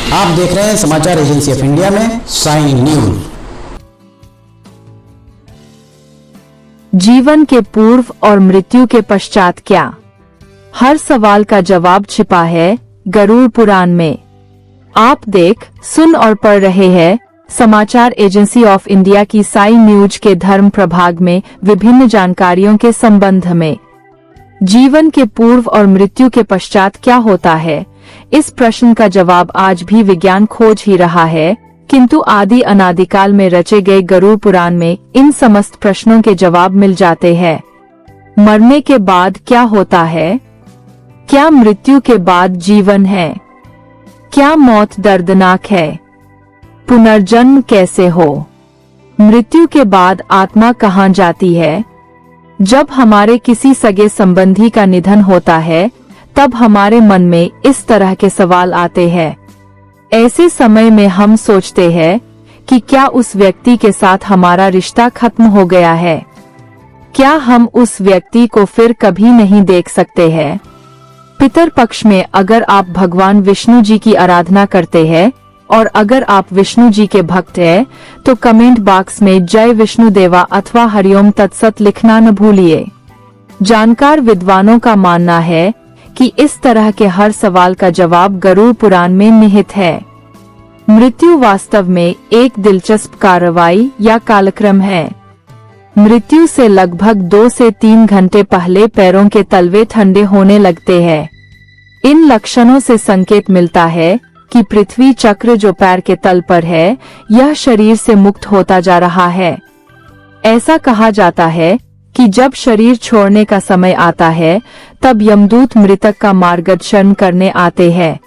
आप देख रहे हैं समाचार एजेंसी ऑफ इंडिया में साई न्यूज। जीवन के पूर्व और मृत्यु के पश्चात क्या? हर सवाल का जवाब छिपा है गरुड़ पुराण में। आप देख, सुन और पढ़ रहे हैं समाचार एजेंसी ऑफ इंडिया की साई न्यूज के धर्म प्रभाग में विभिन्न जानकारियों के संबंध में। जीवन के पूर्व और मृत्यु के पश्चात क्या होता है? इस प्रश्न का जवाब आज भी विज्ञान खोज ही रहा है, किंतु आदि अनादिकाल में रचे गए गरुड़ पुराण में इन समस्त प्रश्नों के जवाब मिल जाते हैं। मरने के बाद क्या होता है? क्या मृत्यु के बाद जीवन है? क्या मौत दर्दनाक है? पुनर्जन्म कैसे हो? मृत्यु के बाद आत्मा कहाँ जाती है? जब हमारे किसी सगे संबंधी का निधन होता है, तब हमारे मन में इस तरह के सवाल आते हैं। ऐसे समय में हम सोचते हैं कि क्या उस व्यक्ति के साथ हमारा रिश्ता खत्म हो गया है? क्या हम उस व्यक्ति को फिर कभी नहीं देख सकते हैं? पितर पक्ष में अगर आप भगवान विष्णु जी की आराधना करते हैं और अगर आप विष्णु जी के भक्त हैं, तो कमेंट बॉक्स में जय विष्णु देवा अथवा हरिओम तत्सत लिखना न भूलिए। जानकार विद्वानों का मानना है कि इस तरह के हर सवाल का जवाब गरुड़ पुराण में निहित है। मृत्यु वास्तव में एक दिलचस्प कार्रवाई या कालक्रम है। मृत्यु से लगभग 2 से 3 घंटे पहले पैरों के तलवे ठंडे होने लगते हैं। इन लक्षणों से संकेत मिलता है कि पृथ्वी चक्र जो पैर के तल पर है, यह शरीर से मुक्त होता जा रहा है। ऐसा कहा जाता है कि जब शरीर छोड़ने का समय आता है, तब यमदूत मृतक का मार्गदर्शन करने आते हैं।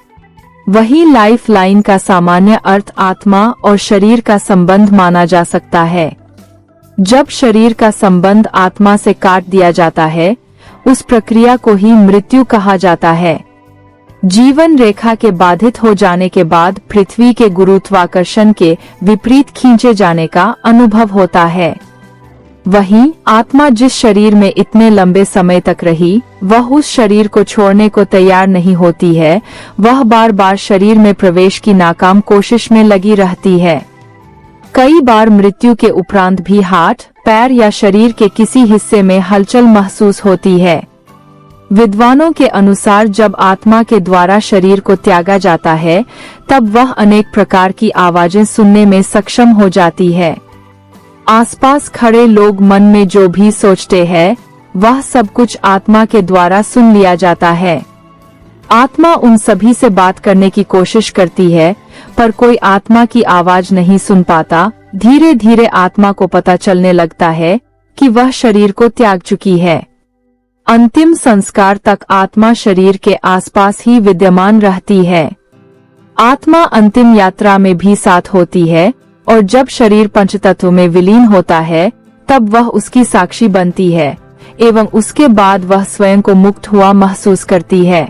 वही लाइफ लाइन का सामान्य अर्थ आत्मा और शरीर का संबंध माना जा सकता है। जब शरीर का संबंध आत्मा से काट दिया जाता है, उस प्रक्रिया को ही मृत्यु कहा जाता है। जीवन रेखा के बाधित हो जाने के बाद पृथ्वी के गुरुत्वाकर्षण के विपरीत खींचे जाने का अनुभव होता है। वहीं आत्मा जिस शरीर में इतने लंबे समय तक रही, वह उस शरीर को छोड़ने को तैयार नहीं होती है। वह बार बार शरीर में प्रवेश की नाकाम कोशिश में लगी रहती है। कई बार मृत्यु के उपरांत भी हाथ, पैर या शरीर के किसी हिस्से में हलचल महसूस होती है। विद्वानों के अनुसार जब आत्मा के द्वारा शरीर को त्यागा जाता है, तब वह अनेक प्रकार की आवाजें सुनने में सक्षम हो जाती है। आसपास खड़े लोग मन में जो भी सोचते हैं, वह सब कुछ आत्मा के द्वारा सुन लिया जाता है। आत्मा उन सभी से बात करने की कोशिश करती है, पर कोई आत्मा की आवाज नहीं सुन पाता। धीरे धीरे आत्मा को पता चलने लगता है कि वह शरीर को त्याग चुकी है। अंतिम संस्कार तक आत्मा शरीर के आसपास ही विद्यमान रहती है। आत्मा अंतिम यात्रा में भी साथ होती है, और जब शरीर पंचतत्व में विलीन होता है, तब वह उसकी साक्षी बनती है एवं उसके बाद वह स्वयं को मुक्त हुआ महसूस करती है।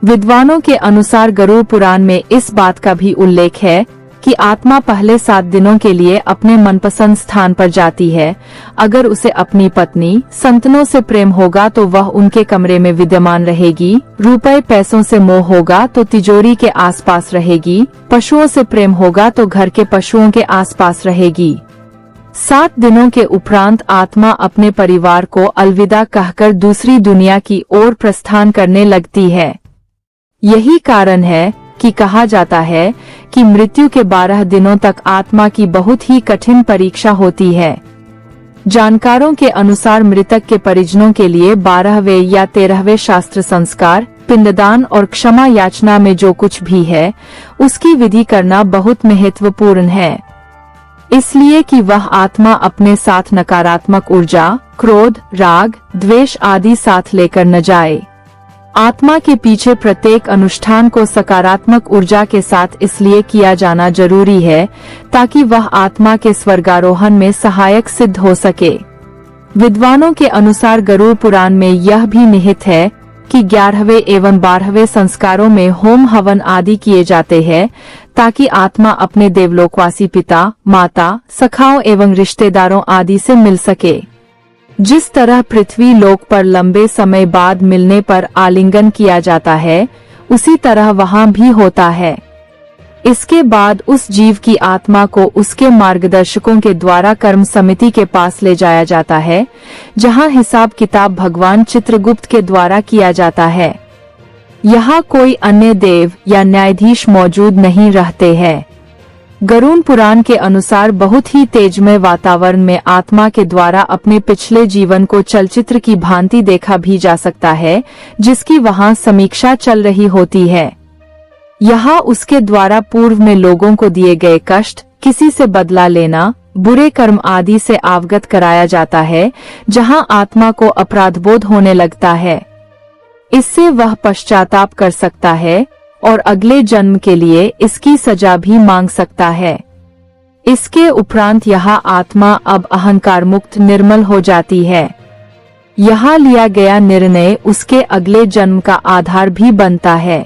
विद्वानों के अनुसार गरुड़ पुराण में इस बात का भी उल्लेख है कि आत्मा पहले 7 दिनों के लिए अपने मनपसंद स्थान पर जाती है। अगर उसे अपनी पत्नी, संतानों से प्रेम होगा तो वह उनके कमरे में विद्यमान रहेगी। रुपए पैसों से मोह होगा तो तिजोरी के आसपास रहेगी। पशुओं से प्रेम होगा तो घर के पशुओं के आसपास रहेगी। 7 दिनों के उपरांत आत्मा अपने परिवार को अलविदा कहकर दूसरी दुनिया की ओर प्रस्थान करने लगती है। यही कारण है कि कहा जाता है कि मृत्यु के 12 दिनों तक आत्मा की बहुत ही कठिन परीक्षा होती है। जानकारों के अनुसार मृतक के परिजनों के लिए 12वें या 13वें शास्त्र संस्कार, पिंडदान और क्षमा याचना में जो कुछ भी है, उसकी विधि करना बहुत महत्वपूर्ण है। इसलिए कि वह आत्मा अपने साथ नकारात्मक ऊर्जा, क्रोध, राग, द्वेष आदि साथ लेकर न जाए। आत्मा के पीछे प्रत्येक अनुष्ठान को सकारात्मक ऊर्जा के साथ इसलिए किया जाना जरूरी है ताकि वह आत्मा के स्वर्गारोहण में सहायक सिद्ध हो सके। विद्वानों के अनुसार गरुड़ पुराण में यह भी निहित है कि 11वें एवं 12वें संस्कारों में होम हवन आदि किए जाते हैं ताकि आत्मा अपने देवलोकवासी पिता, माता, सखाओं एवं रिश्तेदारों आदि से मिल सके। जिस तरह पृथ्वी लोक पर लंबे समय बाद मिलने पर आलिंगन किया जाता है, उसी तरह वहाँ भी होता है। इसके बाद उस जीव की आत्मा को उसके मार्गदर्शकों के द्वारा कर्म समिति के पास ले जाया जाता है, जहां हिसाब किताब भगवान चित्रगुप्त के द्वारा किया जाता है। यहाँ कोई अन्य देव या न्यायाधीश मौजूद नहीं रहते हैं। गरुड़ पुराण के अनुसार बहुत ही तेजमय वातावरण में आत्मा के द्वारा अपने पिछले जीवन को चलचित्र की भांति देखा भी जा सकता है, जिसकी वहां समीक्षा चल रही होती है। यहाँ उसके द्वारा पूर्व में लोगों को दिए गए कष्ट, किसी से बदला लेना, बुरे कर्म आदि से अवगत कराया जाता है, जहाँ आत्मा को अपराधबोध होने लगता है। इससे वह पश्चाताप कर सकता है और अगले जन्म के लिए इसकी सजा भी मांग सकता है। इसके उपरांत यहाँ आत्मा अब अहंकार मुक्त निर्मल हो जाती है। यहाँ लिया गया निर्णय उसके अगले जन्म का आधार भी बनता है।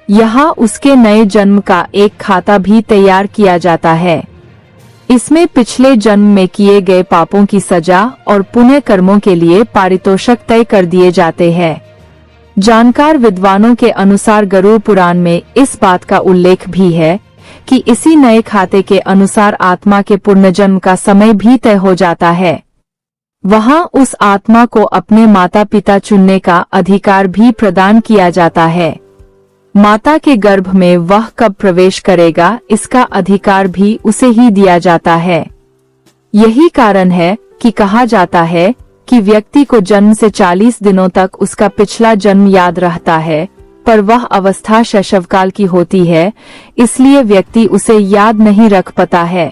यहाँ उसके नए जन्म का एक खाता भी तैयार किया जाता है। इसमें पिछले जन्म में किए गए पापों की सजा और पुण्य कर्मों के लिए पारितोषिक तय कर दिए जाते हैं। जानकार विद्वानों के अनुसार गरुड़ पुराण में इस बात का उल्लेख भी है कि इसी नए खाते के अनुसार आत्मा के पुनर्जन्म का समय भी तय हो जाता है। वहां उस आत्मा को अपने माता पिता चुनने का अधिकार भी प्रदान किया जाता है। माता के गर्भ में वह कब प्रवेश करेगा, इसका अधिकार भी उसे ही दिया जाता है। यही कारण है कि कहा जाता है कि व्यक्ति को जन्म से 40 दिनों तक उसका पिछला जन्म याद रहता है, पर वह अवस्था शैशवकाल की होती है, इसलिए व्यक्ति उसे याद नहीं रख पाता है।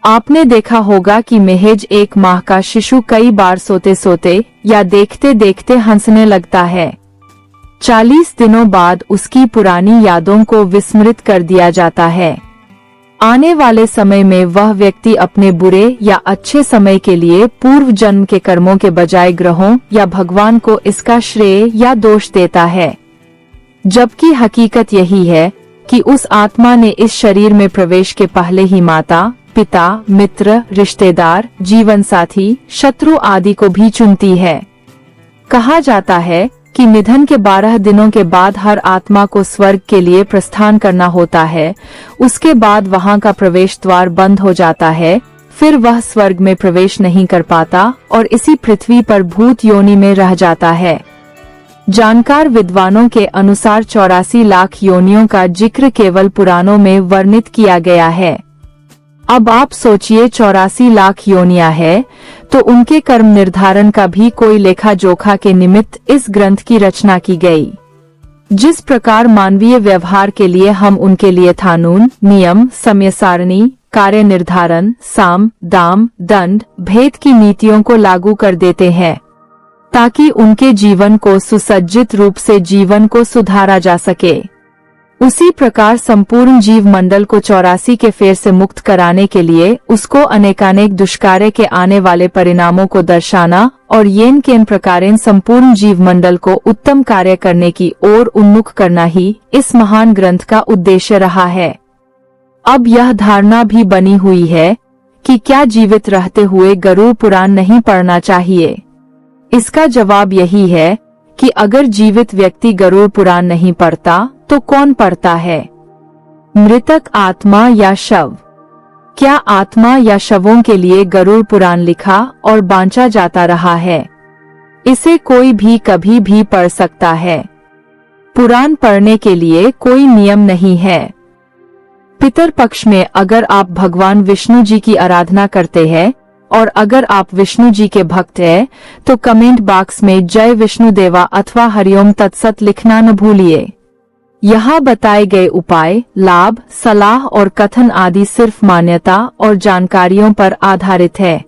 आपने देखा होगा कि महज 1 माह का शिशु कई बार सोते सोते या देखते देखते हंसने लगता है। 40 दिनों बाद उसकी पुरानी यादों को विस्मृत कर दिया जाता है। आने वाले समय में वह व्यक्ति अपने बुरे या अच्छे समय के लिए पूर्व जन्म के कर्मों के बजाय ग्रहों या भगवान को इसका श्रेय या दोष देता है, जबकि हकीकत यही है कि उस आत्मा ने इस शरीर में प्रवेश के पहले ही माता, पिता, मित्र, रिश्तेदार, जीवन साथी, शत्रु आदि को भी चुनती है। कहा जाता है कि निधन के 12 दिनों के बाद हर आत्मा को स्वर्ग के लिए प्रस्थान करना होता है। उसके बाद वहां का प्रवेश द्वार बंद हो जाता है, फिर वह स्वर्ग में प्रवेश नहीं कर पाता और इसी पृथ्वी पर भूत योनि में रह जाता है। जानकार विद्वानों के अनुसार 84 लाख योनियों का जिक्र केवल पुराणों में वर्णित किया गया है। अब आप सोचिए 84 लाख योनियां है, तो उनके कर्म निर्धारण का भी कोई लेखा जोखा के निमित्त इस ग्रंथ की रचना की गई। जिस प्रकार मानवीय व्यवहार के लिए हम उनके लिए कानून, नियम, समय सारणी, कार्य निर्धारण, साम, दाम, दंड, भेद की नीतियों को लागू कर देते हैं, ताकि उनके जीवन को सुसज्जित रूप से जीवन को सुधारा जा सके, उसी प्रकार संपूर्ण जीव मंडल को 84 के फेर से मुक्त कराने के लिए उसको अनेकानेक दुष्कार्य के आने वाले परिणामों को दर्शाना और येन केन प्रकारेण संपूर्ण जीव मंडल को उत्तम कार्य करने की ओर उन्मुख करना ही इस महान ग्रंथ का उद्देश्य रहा है। अब यह धारणा भी बनी हुई है कि क्या जीवित रहते हुए गरुड़ पुराण नहीं पढ़ना चाहिए। इसका जवाब यही है कि अगर जीवित व्यक्ति गरुड़ पुराण नहीं पढ़ता तो कौन पढ़ता है? मृतक आत्मा या शव? क्या आत्मा या शवों के लिए गरुड़ पुराण लिखा और बांचा जाता रहा है? इसे कोई भी कभी भी पढ़ सकता है। पुराण पढ़ने के लिए कोई नियम नहीं है। पितर पक्ष में अगर आप भगवान विष्णु जी की आराधना करते हैं और अगर आप विष्णु जी के भक्त हैं, तो कमेंट बॉक्स में जय विष्णु देवा अथवा हरिओम तत्सत लिखना न भूलिए। यहाँ बताए गए उपाय, लाभ, सलाह और कथन आदि सिर्फ मान्यता और जानकारियों पर आधारित है।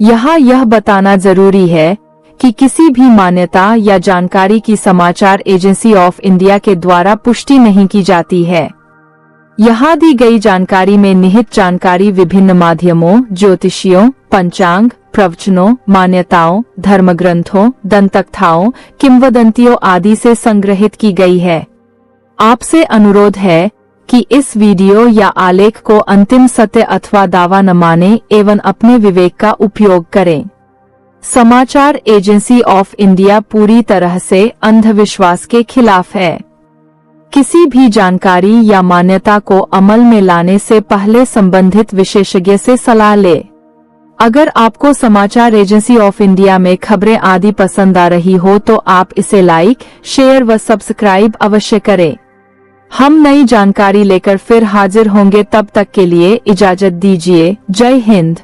यहाँ यह बताना जरूरी है कि किसी भी मान्यता या जानकारी की समाचार एजेंसी ऑफ इंडिया के द्वारा पुष्टि नहीं की जाती है। यहाँ दी गई जानकारी में निहित जानकारी विभिन्न माध्यमों, ज्योतिषियों, पंचांग, प्रवचनों, मान्यताओं, धर्मग्रंथों, दंतकथाओं, किंवदंतियों आदि से संग्रहित की गई है। आपसे अनुरोध है कि इस वीडियो या आलेख को अंतिम सत्य अथवा दावा न माने एवं अपने विवेक का उपयोग करें। समाचार एजेंसी ऑफ इंडिया पूरी तरह से अंधविश्वास के खिलाफ है। किसी भी जानकारी या मान्यता को अमल में लाने से पहले संबंधित विशेषज्ञ से सलाह ले। अगर आपको समाचार एजेंसी ऑफ इंडिया में खबरें आदि पसंद आ रही हो तो आप इसे लाइक, शेयर व सब्सक्राइब अवश्य करें। हम नई जानकारी लेकर फिर हाजिर होंगे, तब तक के लिए इजाजत दीजिए। जय हिंद।